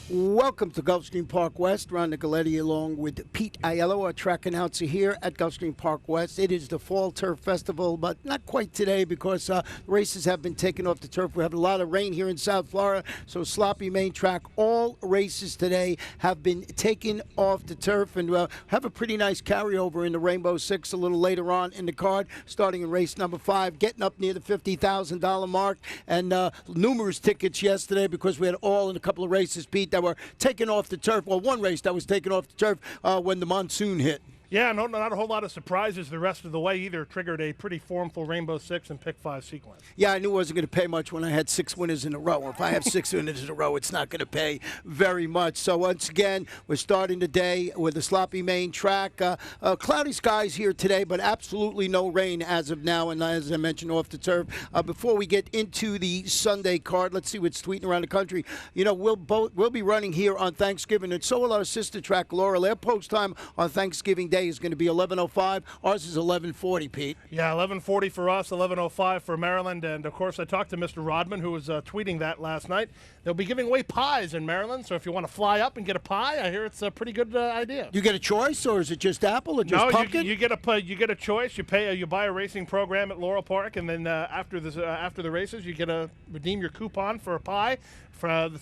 Welcome to Gulfstream Park West. Ron Nicoletti along with Pete Aiello, our track announcer here at Gulfstream Park West. It is the Fall Turf Festival, but not quite today because races have been taken off the turf. We have a lot of rain here in South Florida, so sloppy main track. All races today have been taken off the turf, and have a pretty nice carryover in the Rainbow Six a little later on in the card, starting in race number 5, getting up near the $50,000 mark, and numerous tickets yesterday because we had all in a couple of races, Pete, that were taken off the turf. Well, one race that was taken off the turf when the monsoon hit. Yeah, not a whole lot of surprises the rest of the way either. Triggered a pretty formful Rainbow Six and Pick 5 sequence. Yeah, I knew I wasn't going to pay much when I had 6 winners in a row. Or if I have 6 winners in a row, it's not going to pay very much. So once again, we're starting the day with a sloppy main track. Cloudy skies here today, but absolutely no rain as of now, and as I mentioned, off the turf. Before we get into the Sunday card, let's see what's tweeting around the country. You know, we'll be running here on Thanksgiving, and so will our sister track, Laurel. Their post time on Thanksgiving Day is going to be 11:05. Ours is 11:40, Pete. Yeah, 11:40 for us, 11:05 for Maryland. And, of course, I talked to Mr. Rodman, who was tweeting that last night. They'll be giving away pies in Maryland, so if you want to fly up and get a pie, I hear it's a pretty good idea. You get a choice, or is it just apple or just pumpkin? No, you get a choice. You buy a racing program at Laurel Park, and then after the races, you get to redeem your coupon for a pie.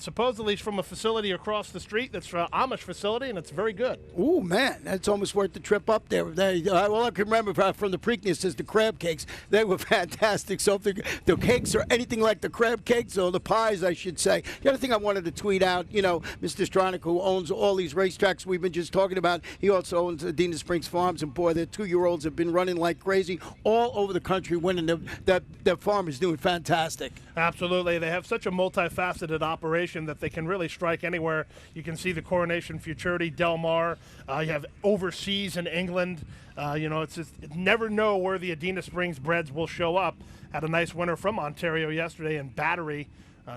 Supposedly from a facility across the street that's an Amish facility, and it's very good. Ooh, man, that's almost worth the trip up there. All I can remember from the Preakness is the crab cakes. They were fantastic. So if the cakes are anything like the crab cakes, or the pies, I should say. The other thing I wanted to tweet out, you know, Mr. Stronach, who owns all these racetracks we've been just talking about, he also owns Adena Springs Farms, and boy, their 2-year-olds have been running like crazy all over the country, winning. Their farm is doing fantastic. Absolutely. They have such a multifaceted operation that they can really strike anywhere. You can see the Coronation Futurity, Del Mar. You have overseas in England. It's just never know where the Adena Springs breds will show up. Had a nice winner from Ontario yesterday in Battery.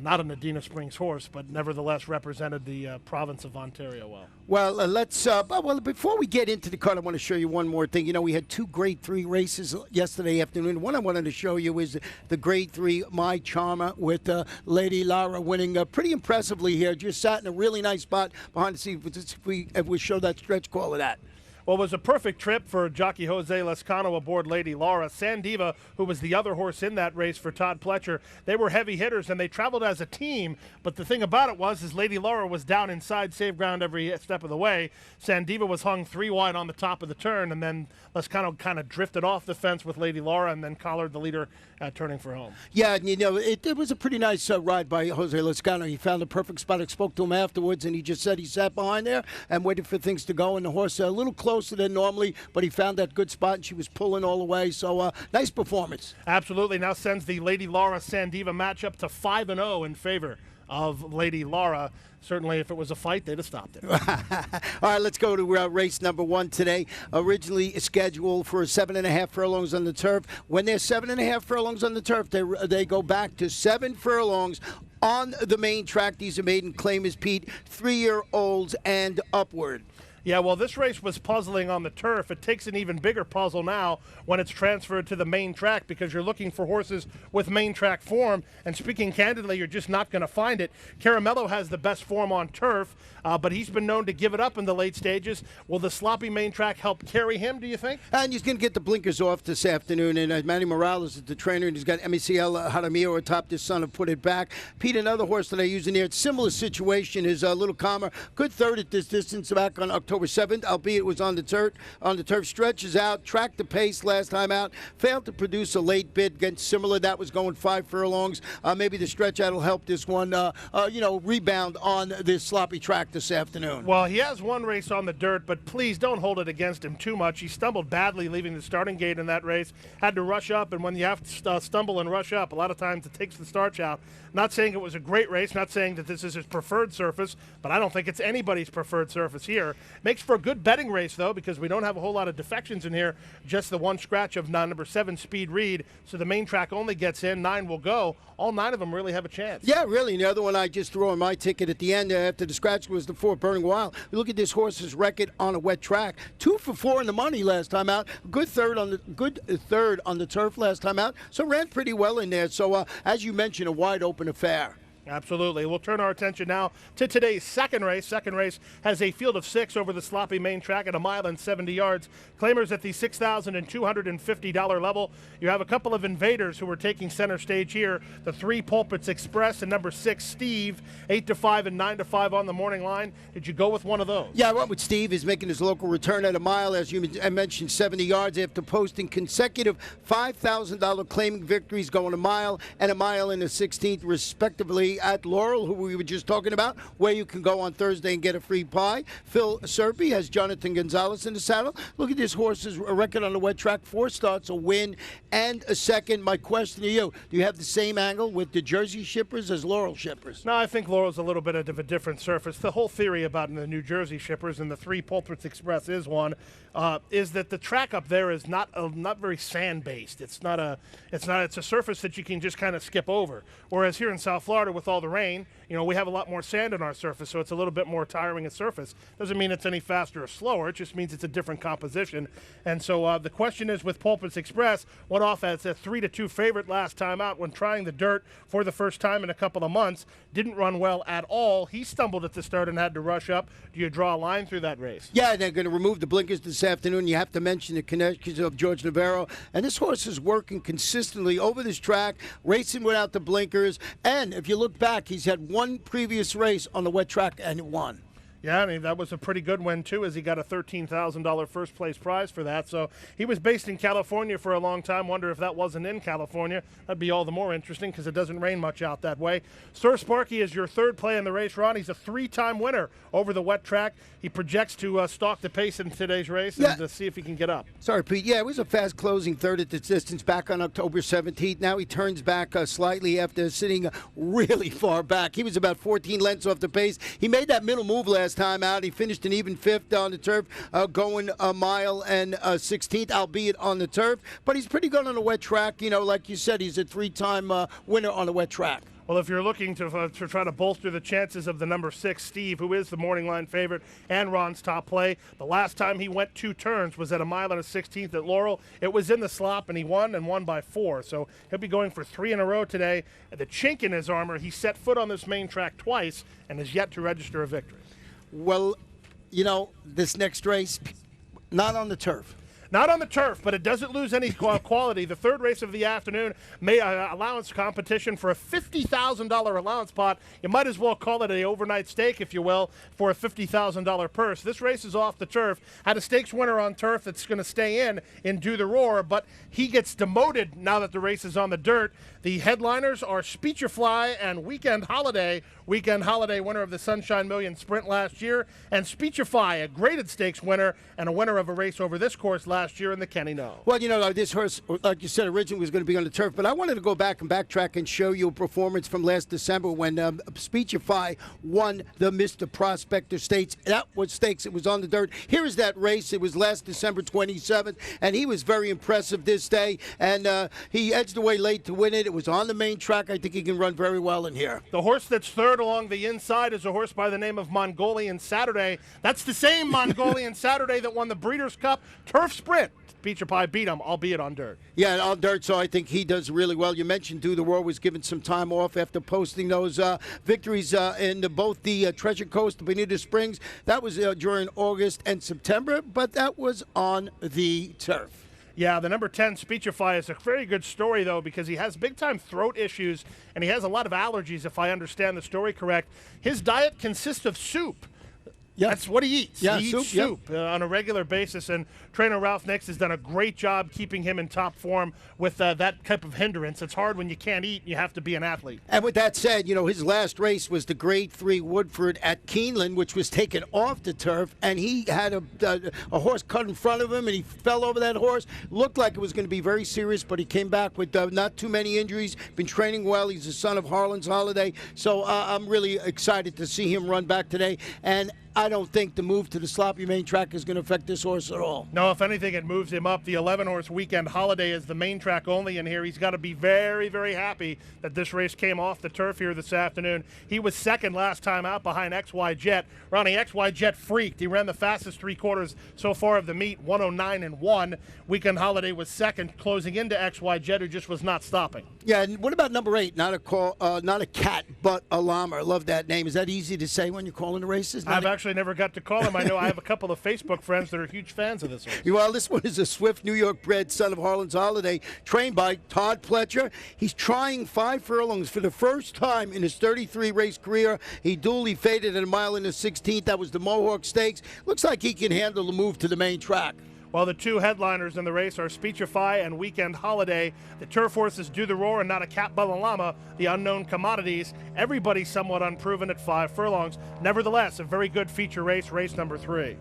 Not an Adena Springs horse, but nevertheless represented the province of Ontario well. Well, before we get into the card, I want to show you one more thing. You know, we had 2 Grade 3 races yesterday afternoon. One I wanted to show you is the Grade 3 My Charmer with Lady Lara winning pretty impressively here. Just sat in a really nice spot behind the seat. If we show that stretch call of that. Well, it was a perfect trip for jockey Jose Lescano aboard Lady Laura. Sandiva, who was the other horse in that race for Todd Pletcher, they were heavy hitters, and they traveled as a team. But the thing about it is Lady Laura was down inside, save ground every step of the way. Sandiva was hung 3 wide on the top of the turn, and then Lescano kind of drifted off the fence with Lady Laura and then collared the leader turning for home. Yeah, you know, it was a pretty nice ride by Jose Lescano. He found a perfect spot. I spoke to him afterwards, and he just said he sat behind there and waited for things to go, and the horse a little closer than normally, but he found that good spot, and she was pulling all the way. So nice performance. Absolutely. Now sends the Lady Laura Sandiva matchup to 5-0 in favor of Lady Laura. Certainly, if it was a fight, they'd have stopped it. All right, let's go to race number 1 today. Originally scheduled for 7.5 furlongs on the turf. When they're 7.5 furlongs on the turf, they go back to 7 furlongs on the main track. These are maiden claimers, Pete, 3-year-olds and upward. Yeah, well, this race was puzzling on the turf. It takes an even bigger puzzle now when it's transferred to the main track because you're looking for horses with main track form. And speaking candidly, you're just not going to find it. Caramello has the best form on turf, but he's been known to give it up in the late stages. Will the sloppy main track help carry him, do you think? And he's going to get the blinkers off this afternoon. And Manny Morales is the trainer, and he's got Emiciel Jaramillo atop this son to put it back. Pete, another horse that I use in there, it's similar situation, is a little calmer. Good third at this distance back on October 7th, albeit it was on the turf. Stretches out, tracked the pace last time out, failed to produce a late bid against similar. That was going 5 furlongs. Maybe the stretch out will help this one, rebound on this sloppy track this afternoon. Well, he has one race on the dirt, but please don't hold it against him too much. He stumbled badly leaving the starting gate in that race, had to rush up, and when you have to stumble and rush up, a lot of times it takes the starch out. Not saying it was a great race, not saying that this is his preferred surface, but I don't think it's anybody's preferred surface here. Makes for a good betting race, though, because we don't have a whole lot of defections in here, just the one scratch of number 7, Speed Reed, so the main track only gets in, 9 will go. All 9 of them really have a chance. Yeah, really. And the other one I just threw on my ticket at the end after the scratch was the 4, Burning Wild. Look at this horse's record on a wet track. 2 for 4 in the money last time out. Good third on the turf last time out. So ran pretty well in there. So as you mentioned, a wide open affair. Absolutely. We'll turn our attention now to today's second race. Second race has a field of 6 over the sloppy main track at 1.70 miles. Claimers at the $6,250 level. You have a couple of invaders who are taking center stage here. The 3 Pulpits Express and number 6 Steve, 8-5 and 9-5 on the morning line. Did you go with one of those? Yeah, I went with Steve. He's making his local return at a mile, as you mentioned, 70 yards after posting consecutive $5,000 claiming victories going a mile and a mile in the 16th, respectively, at Laurel, who we were just talking about, where you can go on Thursday and get a free pie. Phil Serpy has Jonathan Gonzalez in the saddle. Look at this horse's record on the wet track: 4 starts, a win, and a second. My question to you, do you have the same angle with the Jersey shippers as Laurel shippers? No, I think Laurel's a little bit of a different surface. The whole theory about the New Jersey shippers, and the 3 Pulpits Express is one, is that the track up there is not very sand-based. It's a surface that you can just kind of skip over. Whereas here in South Florida, with all the rain, we have a lot more sand on our surface, so it's a little bit more tiring a surface. Doesn't mean it's any faster or slower. It just means it's a different composition. And so the question is, with Pulpits Express, went off as a 3-2 favorite last time out when trying the dirt for the first time in a couple of months. Didn't run well at all. He stumbled at the start and had to rush up. Do you draw a line through that race? Yeah, they're going to remove the blinkers this afternoon. You have to mention the connections of George Navarro. And this horse is working consistently over this track, racing without the blinkers. And if you look back, he's had one previous race on the wet track and won. Yeah, I mean, that was a pretty good win, too, as he got a $13,000 first-place prize for that. So he was based in California for a long time. Wonder if that wasn't in California. That'd be all the more interesting because it doesn't rain much out that way. Sir Sparky is your third play in the race, Ron. He's a 3-time winner over the wet track. He projects to stalk the pace in today's race and see if he can get up. Sorry, Pete. Yeah, it was a fast closing third at the distance back on October 17th. Now he turns back slightly after sitting really far back. He was about 14 lengths off the pace. He made that middle move last time out. He finished an even 5th on the turf, going a mile and 16th, albeit on the turf. But he's pretty good on the wet track. Like you said, he's a 3-time winner on the wet track. Well, if you're looking to try to bolster the chances of the number 6, Steve, who is the morning line favorite and Ron's top play, the last time he went 2 turns was at a mile and a 16th at Laurel. It was in the slop, and he won by 4. So he'll be going for 3 in a row today. The chink in his armor, he set foot on this main track twice and has yet to register a victory. Well, this next race, not on the turf. Not on the turf, but it doesn't lose any quality. The third race of the afternoon, may allowance competition for a $50,000 allowance pot. You might as well call it an overnight stake, if you will, for a $50,000 purse. This race is off the turf. Had a stakes winner on turf that's going to stay in Do the Roar, but he gets demoted now that the race is on the dirt. The headliners are Speechify and Weekend Holiday. Weekend Holiday, winner of the Sunshine Million Sprint last year, and Speechify, a graded stakes winner and a winner of a race over this course last year in the Kenny No. Well, this horse, like you said, originally was going to be on the turf, but I wanted to go back and backtrack and show you a performance from last December when Speechify won the Mr. Prospector Stakes. That was stakes. It was on the dirt. Here is that race. It was last December 27th, and he was very impressive this day, and he edged away late to win it. It was on the main track. I think he can run very well in here. The horse that's third along the inside is a horse by the name of Mongolian Saturday. That's the same Mongolian Saturday that won the Breeders' Cup Turf Sprint. Speechify beat him, albeit on dirt. Yeah, on dirt, so I think he does really well. You mentioned Do the Roar was given some time off after posting those victories in both the Treasure Coast, Bonita Springs. That was during August and September, but that was on the turf. Yeah, the number 10, Speechify, is a very good story, though, because he has big-time throat issues, and he has a lot of allergies, if I understand the story correct. His diet consists of soup. Yep. That's what he eats. Yeah, he eats soup on a regular basis, and trainer Ralph Nix has done a great job keeping him in top form with that type of hindrance. It's hard when you can't eat and you have to be an athlete. And with that said, his last race was the Grade 3 Woodford at Keeneland, which was taken off the turf, and he had a horse cut in front of him, and he fell over that horse. Looked like it was going to be very serious, but he came back with not too many injuries, been training well. He's the son of Harlan's Holiday, so I'm really excited to see him run back today. And I don't think the move to the sloppy main track is going to affect this horse at all. No, if anything, it moves him up. The 11-horse Weekend Holiday is the main track only in here. He's got to be very, very happy that this race came off the turf here this afternoon. He was second last time out behind XY Jet. Ronnie, XY Jet freaked. He ran the fastest 3/4 so far of the meet, 109.1. Weekend Holiday was second, closing into XY Jet, who just was not stopping. Yeah, and what about number 8? Not a cat, but a llama. I love that name. Is that easy to say when you're calling the races? I've actually never got to call him. I know I have a couple of Facebook friends that are huge fans of this horse. Well, this one is a swift New York bred son of Harlan's Holiday, trained by Todd Pletcher. He's trying 5 furlongs for the first time in his 33-race career. He duly faded at a mile in the 16th. That was the Mohawk Stakes. Looks like he can handle the move to the main track. Well, the two headliners in the race are Speechify and Weekend Holiday. The turf horses Do the Roar and Not a Cat But a Llama, the unknown commodities. Everybody somewhat unproven at 5 furlongs. Nevertheless, a very good feature race, race number 3.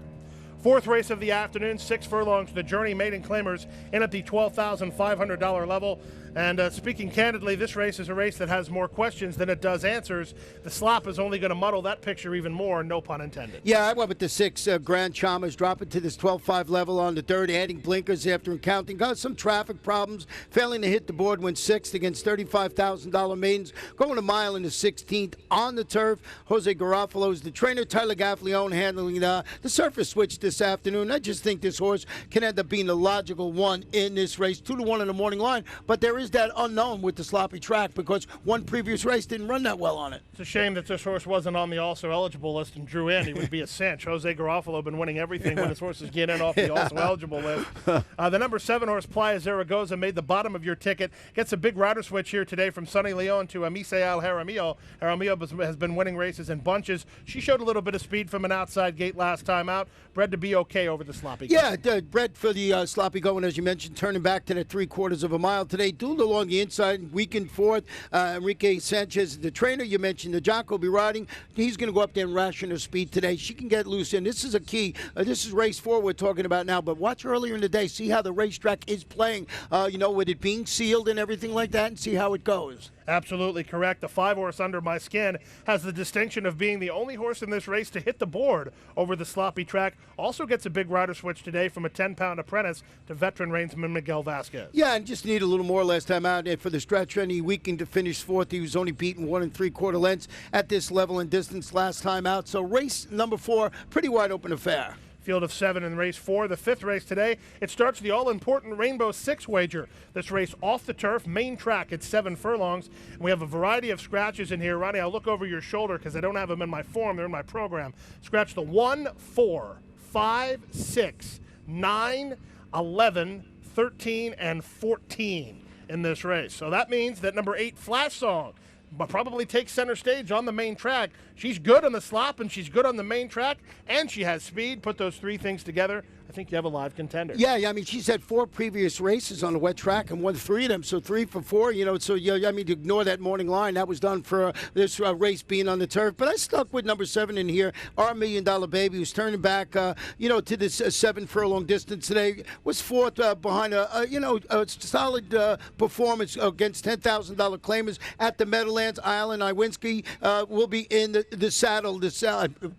Fourth race of the afternoon, 6 furlongs. The Journey Maiden Claimers in at the $12,500 level. And speaking candidly, this race is a race that has more questions than it does answers. The slop is only going to muddle that picture even more, no pun intended. Yeah, I went with the 6 Grand Chalmers, dropping to this 12.5 level on the dirt, adding blinkers after encountering. Got some traffic problems, failing to hit the board, went 6th against $35,000 maidens. Going a mile in the 16th on the turf. Jose Garofalo is the trainer. Tyler Gaffleone handling the surface switch this afternoon. I just think this horse can end up being the logical one in this race. 2-1 in the morning line, but there is that unknown with the sloppy track because one previous race didn't run that well on it. It's a shame that this horse wasn't on the also eligible list and drew in. He would be a cinch. Jose Garofalo been winning everything when his horses get in off the also eligible list. The number 7 horse, Playa Zaragoza, made the bottom of your ticket. Gets a big rider switch here today from Sonny Leon to Misael Jaramillo. Jaramillo has been winning races in bunches. She showed a little bit of speed from an outside gate last time out. Bred to be okay over the sloppy. Yeah, bred for the sloppy going, as you mentioned, turning back to the 3/4 of a mile today. Dueled along the inside, weakened fourth. Enrique Sanchez, the trainer you mentioned, the jock will be riding. He's going to go up there and ration her speed today. She can get loose in. This is a key. This is race 4 we're talking about now, but watch earlier in the day. See how the racetrack is playing, with it being sealed and everything like that, and see how it goes. Absolutely correct. The 5 horse Under My Skin has the distinction of being the only horse in this race to hit the board over the sloppy track. Also gets a big rider switch today from a 10-pound apprentice to veteran reinsman Miguel Vasquez. Yeah, and just need a little more last time out for the stretch. And he weakened to finish 4th. He was only beaten 1 3/4 lengths at this level and distance last time out. So race number 4, pretty wide open affair. Field of 7 in race 4. The 5th race today, it starts the all-important Rainbow 6 wager. This race off the turf, main track at 7 furlongs. And we have a variety of scratches in here. Ronnie, I'll look over your shoulder because I don't have them in my form. They're in my program. Scratch the 1, 4, 5, 6, 9, 11, 13, and 14 in this race. So that means that number 8, Flash Song, but probably takes center stage on the main track. She's good on the slop, and she's good on the main track, and she has speed. Put those 3 things together, I think you have a live contender. Yeah, I mean, she's had 4 previous races on the wet track and won 3 of them, so 3 for 4. So I mean, to ignore that morning line, that was done for this race being on the turf. But I stuck with number 7 in here, our $1 Million Baby, who's turning back, to this 7 furlong distance today. Was 4th behind a solid performance against $10,000 claimers at the Meadowlands. Island Iwinski will be in the saddle.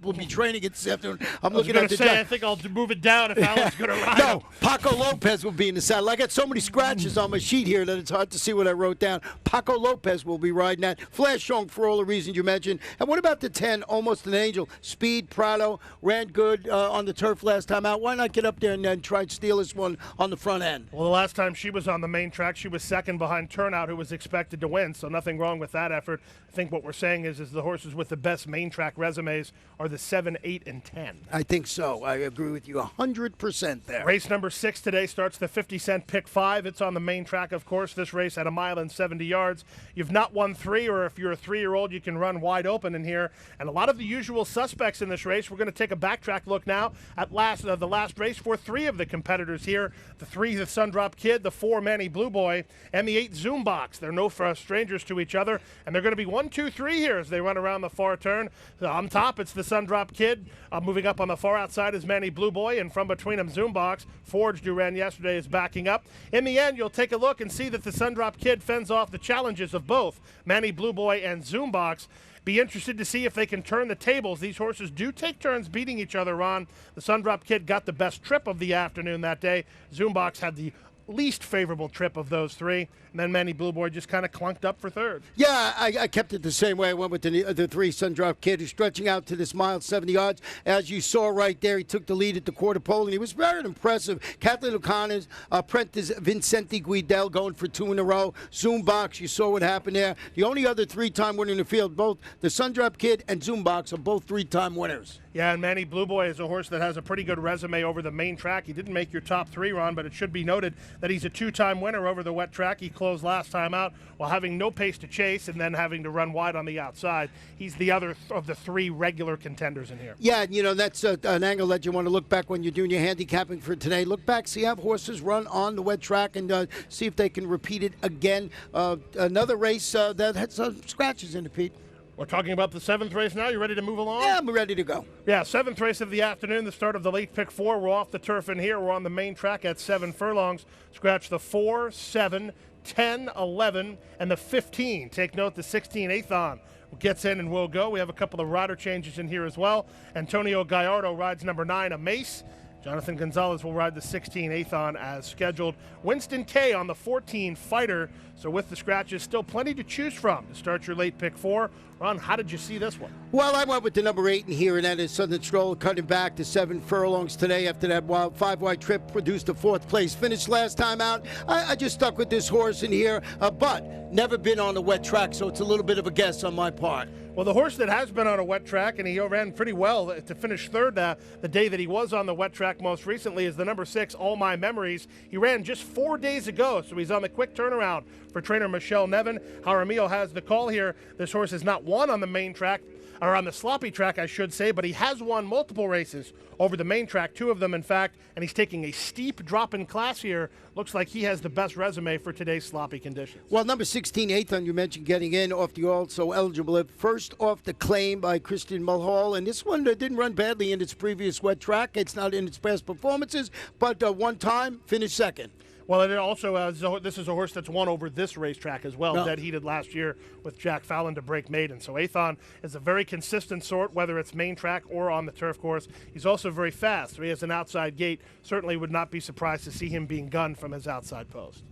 Will be training it this afternoon. I'm looking at the. I think I'll move it down if Alan's going to ride. No, Paco Lopez will be in the saddle. I got so many scratches on my sheet here that it's hard to see what I wrote down. Paco Lopez will be riding that. Flash Song for all the reasons you mentioned. And what about the 10, Almost an Angel? Speed, Prado, ran good on the turf last time out. Why not get up there and then try and steal this one on the front end? Well, the last time she was on the main track, she was second behind Turnout, who was expected to win, so nothing wrong with that effort. I think what we're saying is the horses with the best main track resumes are the 7, 8, and 10. I think so. I agree with you 100% there. Race number 6 today starts the 50-cent pick 5. It's on the main track, of course. This race at 1 mile and 70 yards. You've not won 3, or if you're a 3-year-old, you can run wide open in here. And a lot of the usual suspects in this race. We're going to take a backtrack look now at the last race for 3 of the competitors here. The 3, the Sundrop Kid, the 4, Manny Blue Boy, and the 8, Zoom Box. They're no strangers to each other, and they're going to be 1, 2, 3 here as they run around the far turf. turn. So on top, it's the Sundrop Kid. Moving up on the far outside is Manny Blue Boy, and from between them, Zoombox. Forged, who ran yesterday, is backing up. In the end, you'll take a look and see that the Sundrop Kid fends off the challenges of both Manny Blue Boy and Zoombox. Be interested to see if they can turn the tables. These horses do take turns beating each other, Ron. The Sundrop Kid got the best trip of the afternoon that day. Zoombox had the least favorable trip of those three, and then Manny Blue Boy just kind of clunked up for third. Yeah, I kept it the same way. I went with the three. Sundrop Kid is stretching out to this mile, 70 yards. As you saw right there, he took the lead at the quarter pole, and he was very impressive. Kathleen O'Connor's apprentice Vincenti Guidel going for 2 in a row. Zoombox, you saw what happened there. The only other 3-time winner in the field, both the Sundrop Kid and Zoombox are both 3-time winners. Yeah, and Manny Blue Boy is a horse that has a pretty good resume over the main track. He didn't make your top 3, Ron, but it should be noted that he's a 2-time winner over the wet track. He closed last time out while having no pace to chase and then having to run wide on the outside. He's the other of the 3 regular contenders in here. Yeah, you know, that's an angle that you want to look back when you're doing your handicapping for today. Look back, see how horses run on the wet track, and see if they can repeat it again. Another race that had some scratches in it, Pete. We're talking about the 7th race now. You ready to move along? Yeah, I'm ready to go. Yeah, 7th race of the afternoon, the start of the late pick 4. We're off the turf in here. We're on the main track at 7 furlongs. Scratch the 4, 7, 10, 11, and the 15. Take note, the 16 Athon gets in and will go. We have a couple of rider changes in here as well. Antonio Gallardo rides number 9, a Mace. Jonathan Gonzalez will ride the 16 Athon as scheduled. Winston K on the 14 Fighter. So with the scratches, still plenty to choose from to start your late pick 4. Ron, how did you see this one? Well, I went with the number 8 in here, and that is Southern Stroll, cutting back to 7 furlongs today after that 5-wide trip produced a 4th place finish last time out. I just stuck with this horse in here, but never been on a wet track, so it's a little bit of a guess on my part. Well, the horse that has been on a wet track, and he ran pretty well to finish third the day that he was on the wet track most recently, is the number 6, All My Memories. He ran just 4 days ago, so he's on the quick turnaround for trainer Michelle Nevin. Jaramillo has the call here. This horse has not won on the main track, or on the sloppy track, I should say, but he has won multiple races over the main track, 2 of them, in fact, and he's taking a steep drop in class here. Looks like he has the best resume for today's sloppy conditions. Well, number 16, Athon, you mentioned getting in off the also eligible. First off the claim by Christian Mulhall, and this one didn't run badly in its previous wet track. It's not in its past performances, but one time finished second. Well, it also this is a horse that's won over this racetrack as well, dead heated last year with Jack Fallon to break maiden. So Athon is a very consistent sort, whether it's main track or on the turf course. He's also very fast, so he has an outside gate. Certainly would not be surprised to see him being gunned from his outside post.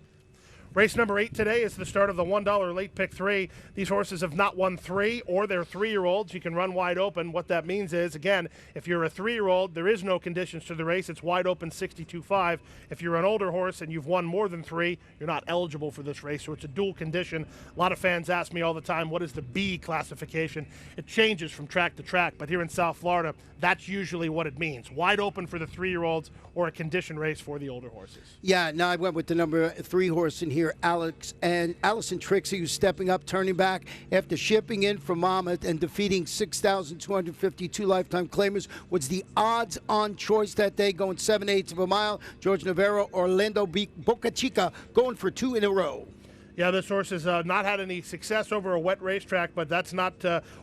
Race number 8 today is the start of the $1 late pick 3. These horses have not won 3, or they're 3-year-olds. You can run wide open. What that means is, again, if you're a 3-year-old, there is no conditions to the race. It's wide open 62.5. If you're an older horse and you've won more than 3, you're not eligible for this race, so it's a dual condition. A lot of fans ask me all the time, what is the B classification? It changes from track to track, but here in South Florida, that's usually what it means. Wide open for the 3-year-olds or a condition race for the older horses. Yeah, no, I went with the number 3 horse in here, Allison Trixie, who's stepping up, turning back after shipping in from Monmouth and defeating 6,252 lifetime claimers. Was the odds-on choice that day, going 7/8 of a mile. George Navarro, Orlando Boca Chica going for 2 in a row. Yeah, this horse has not had any success over a wet racetrack, but that's not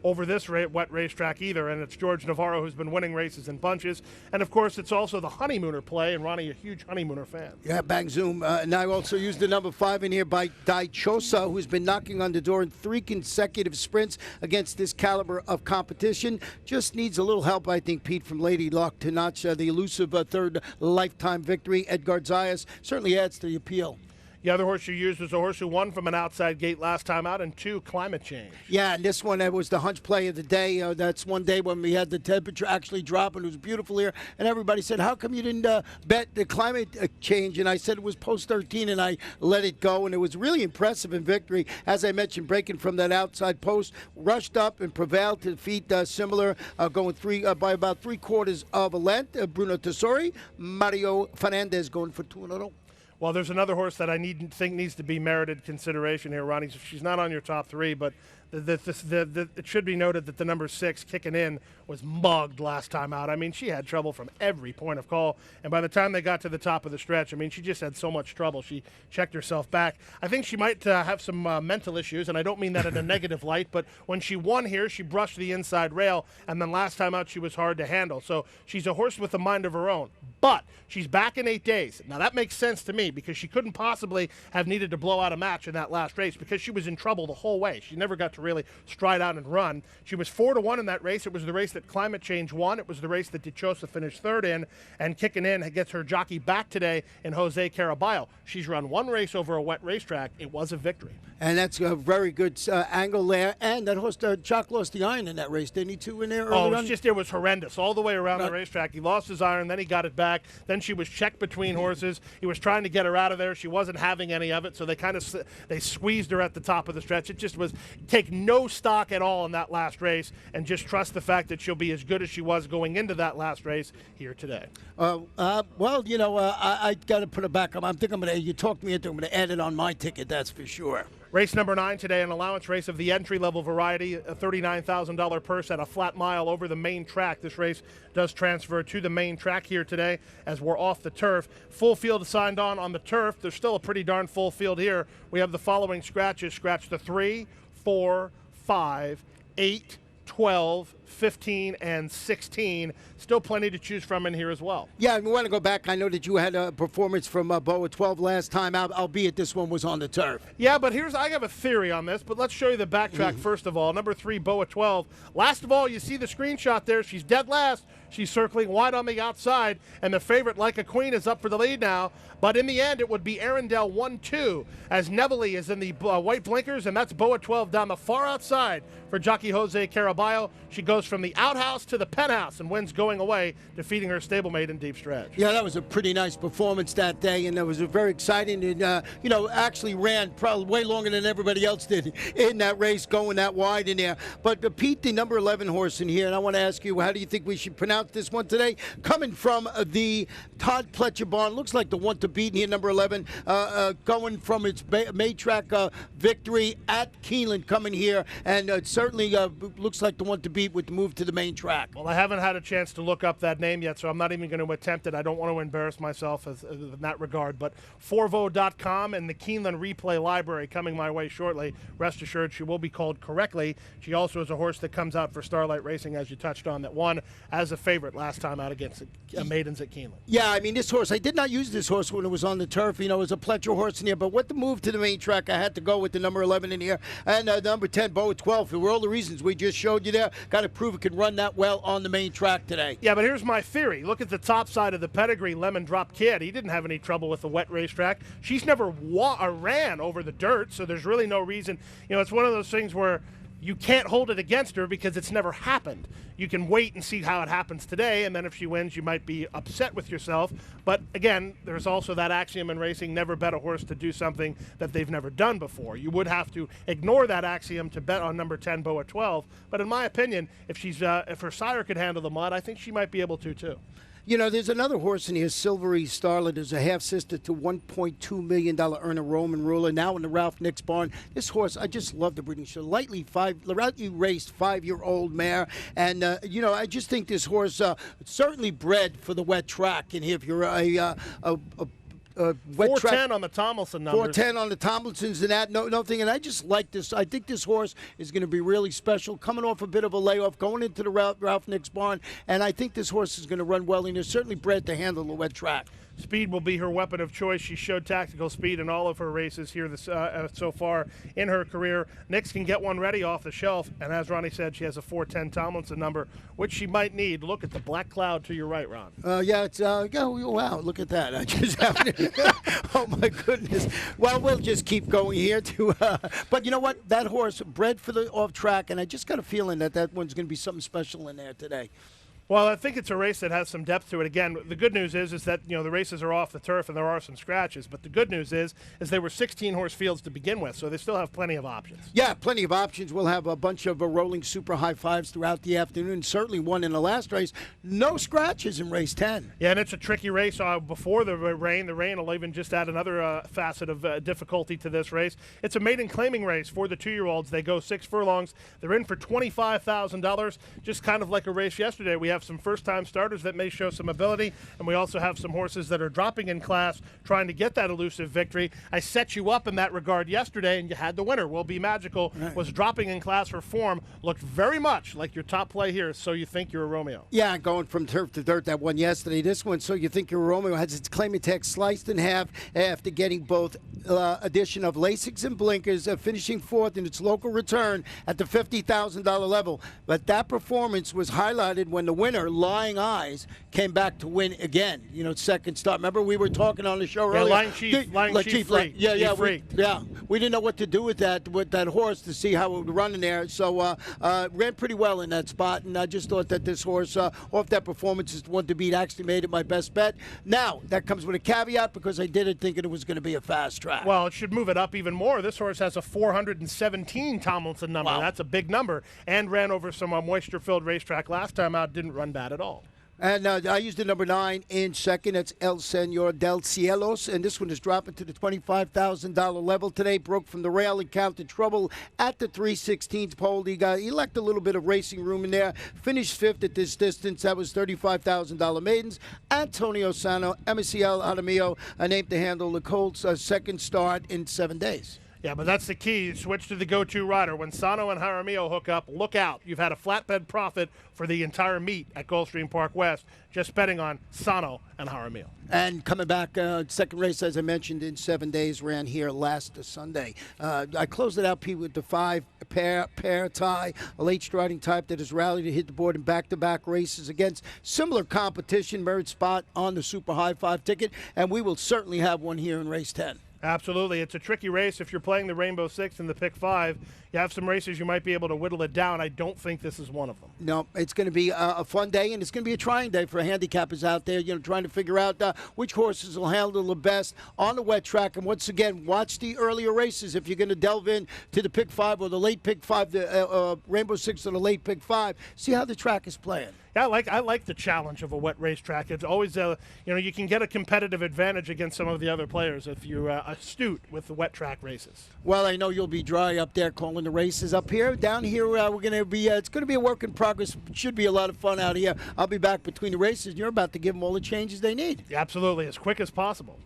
over this wet racetrack either. And it's George Navarro who's been winning races in bunches. And, of course, it's also the Honeymooner play, and Ronnie, a huge Honeymooner fan. Yeah, bang, zoom. And I also used the number 5 in here by Daichosa, who's been knocking on the door in 3 consecutive sprints against this caliber of competition. Just needs a little help, I think, Pete, from Lady Luck to notch the elusive third lifetime victory. Edgar Zayas certainly adds to the appeal. The other horse you used was a horse who won from an outside gate last time out, and 2, Climate Change. Yeah, and this one was the hunch play of the day. That's one day when we had the temperature actually drop, and it was beautiful here. And everybody said, how come you didn't bet the climate change? And I said it was post 13, and I let it go. And it was really impressive in victory. As I mentioned, breaking from that outside post, rushed up and prevailed to defeat similar, going by about 3/4 of a length. Bruno Tessori, Mario Fernandez going for 2 in a row. Well, there's another horse that I think needs to be merited consideration here, Ronnie. She's not on your top 3, but It should be noted that the number 6, Kicking In, was mugged last time out. I mean, she had trouble from every point of call, and by the time they got to the top of the stretch, I mean, she just had so much trouble. She checked herself back. I think she might have some mental issues, and I don't mean that in a negative light, but when she won here, she brushed the inside rail, and then last time out, she was hard to handle. So she's a horse with a mind of her own. But she's back in 8 days. Now, that makes sense to me because she couldn't possibly have needed to blow out a match in that last race because she was in trouble the whole way. She never got to really stride out and run. She was 4-1 in that race. It was the race that Climate Change won. It was the race that Dichosa finished third in, and Kicking In gets her jockey back today in Jose Caraballo. She's run one race over a wet racetrack. It was a victory. And that's a very good angle there. And that horse, Jock lost the iron in that race, didn't he, too, in there early on? It was horrendous all the way around the racetrack. He lost his iron, then he got it back. Then she was checked between horses. He was trying to get her out of there. She wasn't having any of it, so they squeezed her at the top of the stretch. It just was take no stock at all in that last race and just trust the fact that she'll be as good as she was going into that last race here today. Well, you know, I got to put it back. I think you talked me into it. I'm going to add it on my ticket, that's for sure. Race number 9 today, an allowance race of the entry-level variety, a $39,000 purse at a flat mile over the main track. This race does transfer to the main track here today as we're off the turf. Full field signed on the turf. There's still a pretty darn full field here. We have the following scratches. Scratch the 3, 4, 5, 8, 12, 15, and 16. Still plenty to choose from in here as well. Yeah, we want to go back. I know that you had a performance from Boa 12 last time out, albeit this one was on the turf. Yeah, but I have a theory on this, but let's show you the backtrack first of all. Number 3, Boa 12. Last of all, you see the screenshot there. She's dead last. She's circling wide on the outside, and the favorite, Like a Queen, is up for the lead now. But in the end, it would be Arundel 1-2 as Neville is in the white blinkers, and that's Boa 12 down the far outside for jockey Jose Caraballo. She goes from the outhouse to the penthouse and wins going away, defeating her stablemate in deep stretch. Yeah, that was a pretty nice performance that day, and it was very exciting. And, you know, actually ran probably way longer than everybody else did in that race, going that wide in there. But Pete, the number 11 horse in here, and I want to ask you, how do you think we should pronounce this one today? Coming from the Todd Pletcher barn, looks like the one to beat in here, number 11, going from its main track victory at Keeneland, coming here, and it certainly looks like the one to beat with the move to the main track. Well, I haven't had a chance to look up that name yet, so I'm not even going to attempt it. I don't want to embarrass myself in that regard. But Forvo.com and the Keeneland Replay Library coming my way shortly. Rest assured, she will be called correctly. She also is a horse that comes out for Starlight Racing, as you touched on, that won as a favorite last time out against maidens at Keeneland. Yeah, I mean, this horse, I did not use this horse when it was on the turf. You know, it was a Pletcher horse in here. But with the move to the main track, I had to go with the number 11 in here. And number 10, Boa 12. For all the reasons we just showed you there, got to prove it can run that well on the main track today. Yeah, but here's my theory. Look at the top side of the pedigree, Lemon Drop Kid. He didn't have any trouble with the wet racetrack. She's never ran over the dirt, so there's really no reason. You know, it's one of those things where you can't hold it against her because it's never happened. You can wait and see how it happens today, and then if she wins, you might be upset with yourself. But again, there's also that axiom in racing, never bet a horse to do something that they've never done before. You would have to ignore that axiom to bet on number 10, Boa 12. But in my opinion, if her sire could handle the mud, I think she might be able to too. You know, there's another horse in here, Silvery Starlet, is a half-sister to $1.2 million earner Roman Ruler, now in the Ralph Nix barn. This horse, I just love the breeding show. Lightly raced 5-year-old mare. And, you know, I just think this horse certainly bred for the wet track. And if you're a wet 410 on the Tomlinson numbers. 410 on the Tomlinsons and that, nothing. And I just like this. I think this horse is going to be really special, coming off a bit of a layoff, going into the Ralph Nix barn. And I think this horse is going to run well, and they're certainly bred to handle the wet track. Speed will be her weapon of choice. She showed tactical speed in all of her races here so far in her career. Nix can get one ready off the shelf, and as Ronnie said, she has a 410 Tomlinson number, which she might need. Look at the black cloud to your right, Ron. Yeah, it's wow, look at that. I just oh my goodness. Well, we'll just keep going here but you know what? That horse bred for the off track, and I just got a feeling that one's going to be something special in there today. Well, I think it's a race that has some depth to it. Again, the good news is that the races are off the turf and there are some scratches. But the good news is they were 16-horse fields to begin with, so they still have plenty of options. Yeah, plenty of options. We'll have a bunch of rolling super high fives throughout the afternoon. Certainly one in the last race. No scratches in race 10. Yeah, and it's a tricky race before the rain. The rain will even just add another facet of difficulty to this race. It's a maiden claiming race for the 2-year-olds. They go 6 furlongs. They're in for $25,000, just kind of like a race yesterday. We have some first-time starters that may show some ability, and we also have some horses that are dropping in class trying to get that elusive victory. I set you up in that regard yesterday, and you had the winner. Will Be Magical was dropping in class for form, looked very much like your top play here, So You Think You're a Romeo. Yeah, going from turf to dirt, that one yesterday. This one, So You Think You're a Romeo, has its claimant tag sliced in half after getting both addition of Lasix and blinkers, finishing fourth in its local return at the $50,000 level. But that performance was highlighted when the winner, Lying Eyes, came back to win again. Second start. Remember, we were talking on the show earlier. Lying Chief freaked. Yeah, freaked. We didn't know what to do with that horse to see how it would run in there. So ran pretty well in that spot, and I just thought that this horse, off that performance, is the one to beat. Actually made it my best bet. Now, that comes with a caveat because I did it thinking it was going to be a fast track. Well, it should move it up even more. This horse has a 417 Tomlinson number. Wow. That's a big number, and ran over some moisture-filled racetrack last time out. Didn't run bad at all. And I used the number 9 in second. That's El Senor del Cielos. And this one is dropping to the $25,000 level today. Broke from the rail and counted trouble at the 3/16 pole. He lacked a little bit of racing room in there. Finished fifth at this distance. That was $35,000 maidens. Antonio Sano, MCL Adamio, named to handle the Colts' second start in 7 days. Yeah, but that's the key. Switch to the go-to rider. When Sano and Jaramillo hook up, look out. You've had a flatbed profit for the entire meet at Gulfstream Park West, just betting on Sano and Jaramillo. And coming back, second race, as I mentioned, in 7 days, ran here last Sunday. I closed it out, Pete, with the 5-pair tie, a late striding type that has rallied to hit the board in back-to-back races against similar competition, merit spot on the Super High 5 ticket, and we will certainly have one here in race 10. Absolutely. It's a tricky race. If you're playing the Rainbow Six and the Pick 5, you have some races you might be able to whittle it down. I don't think this is one of them. No, it's going to be a fun day, and it's going to be a trying day for handicappers out there, trying to figure out which horses will handle the best on the wet track. And once again, watch the earlier races if you're going to delve in to the Pick 5 or the late Pick 5, the Rainbow Six or the late Pick 5. See how the track is playing. Yeah, I like the challenge of a wet racetrack. It's always, you can get a competitive advantage against some of the other players if you're astute with the wet track races. Well, I know you'll be dry up there calling the races up here. Down here, we're going to be. It's going to be a work in progress. It should be a lot of fun out here. I'll be back between the races. And you're about to give them all the changes they need. Yeah, absolutely, as quick as possible.